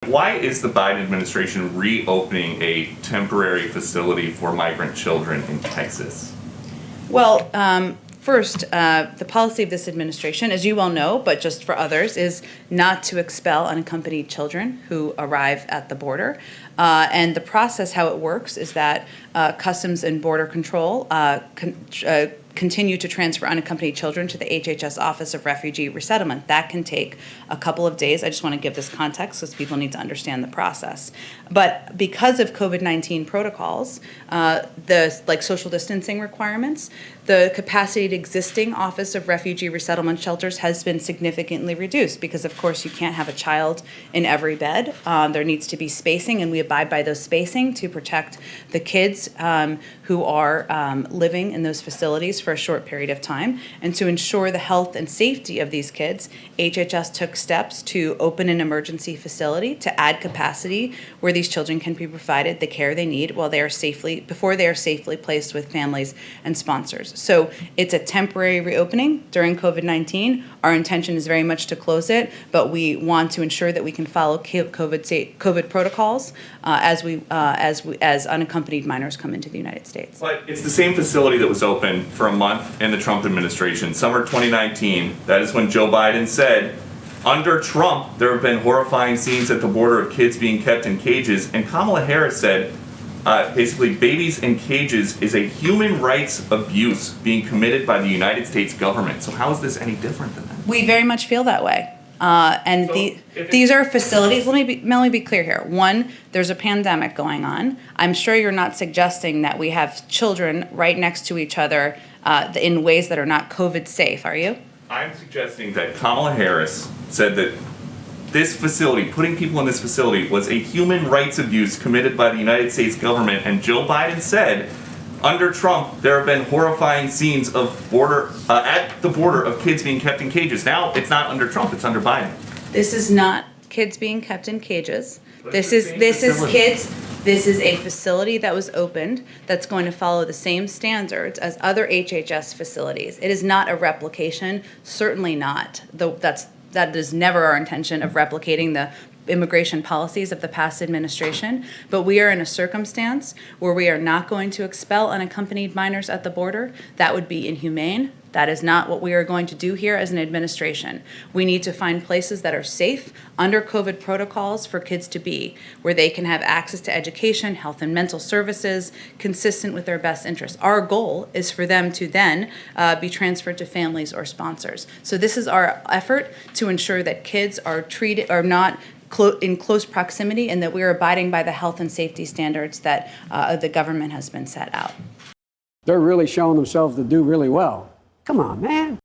Why is the Biden administration reopening a temporary facility for migrant children in Texas? Well, first, the policy of this administration, as you well know, but just for others, is not to expel unaccompanied children who arrive at the border. And the process, how it works, is that Customs and Border Control continue to transfer unaccompanied children to the HHS Office of Refugee Resettlement. That can take a couple of days. I just want to give this context because people need to understand the process. But because of COVID-19 protocols, like social distancing requirements, the capacity of existing Office of Refugee Resettlement shelters has been significantly reduced because, of course, you can't have a child in every bed. There needs to be spacing, and we abide by those spacing to protect the kids who are living in those facilities for a short period of time. And to ensure the health and safety of these kids, HHS took steps to open an emergency facility to add capacity where these children can be provided the care they need before they are safely placed with families and sponsors. So it's a temporary reopening during COVID-19. Our intention is very much to close it, but we want to ensure that we can follow COVID protocols as unaccompanied minors come into the United States. But it's the same facility that was open for a month in the Trump administration, summer 2019. That is when Joe Biden said, under Trump, there have been horrifying scenes at the border of kids being kept in cages, and Kamala Harris said, basically, babies in cages is a human rights abuse being committed by the United States government. So how is this any different than that? We very much feel that way. These are facilities. Let me be clear here. One, there's a pandemic going on. I'm sure you're not suggesting that we have children right next to each other in ways that are not COVID safe, are you? I'm suggesting that Kamala Harris said that this facility, putting people in this facility, was a human rights abuse committed by the United States government, and Joe Biden said, under Trump, there have been horrifying scenes of at the border of kids being kept in cages. Now, it's not under Trump, it's under Biden. This is not kids being kept in cages. This is kids. This is a facility that was opened that's going to follow the same standards as other HHS facilities. It is not a replication, certainly not. That is never our intention of replicating the immigration policies of the past administration, but we are in a circumstance where we are not going to expel unaccompanied minors at the border. That would be inhumane. That is not what we are going to do here as an administration. We need to find places that are safe under COVID protocols for kids to be, where they can have access to education, health and mental services, consistent with their best interests. Our goal is for them to then be transferred to families or sponsors. So this is our effort to ensure that kids are not in close proximity, and that we are abiding by the health and safety standards that the government has been set out. They're really showing themselves to do really well. Come on, man.